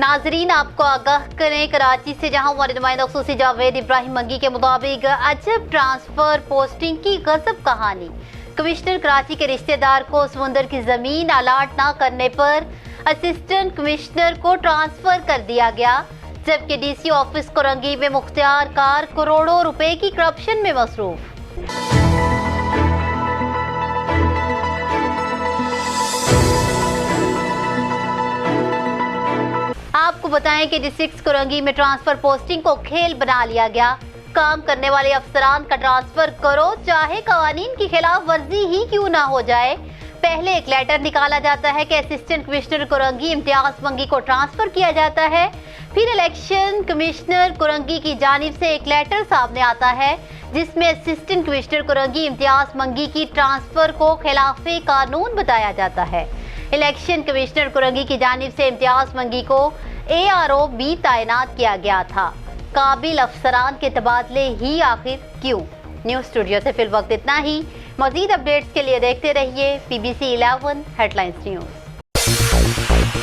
नाजरीन, आपको आगाह करें, कराची से जहां हमारे नुमाइंदा खुसूसी जावेद इब्राहिम मंगी के मुताबिक अजब ट्रांसफर पोस्टिंग की गजब कहानी। कमिश्नर कराची के रिश्तेदार को समुंदर की जमीन अलाट ना करने पर असिस्टेंट कमिश्नर को ट्रांसफर कर दिया गया, जबकि डीसी ऑफिस कोरंगी में मुख्तियार कार करोड़ों रुपए की करप्शन में मसरूफ। आपको बताएं कि डिस्ट्रिक्ट कोरंगी में ट्रांसफर पोस्टिंग को खेल बना लिया गया। काम करने वाले अफसरान का ट्रांसफर करो, चाहे कवानीन की खिलाफ वर्जी ही क्यों ना हो जाए। पहले एक लेटर निकाला जाता है कि असिस्टेंट कमिश्नर कोरंगी इम्तियाज मंगी को ट्रांसफर किया जाता है। फिर इलेक्शन कमिश्नर कोरंगी की जानिब से एक लेटर सामने आता है जिसमें असिस्टेंट कमिश्नर कोरंगी इम्तियाज मंगी की ट्रांसफर को खिलाफे कानून बताया जाता है। इलेक्शन कमिश्नर कोरंगी की जानिब से इम्तियाज मंगी को ARO भी तैनात किया गया था। काबिल अफसरान के तबादले ही आखिर क्यों? न्यूज़ स्टूडियो से फिल वक्त इतना ही। मज़ीद अपडेट्स के लिए देखते रहिए PBC 11 हेडलाइंस न्यूज़।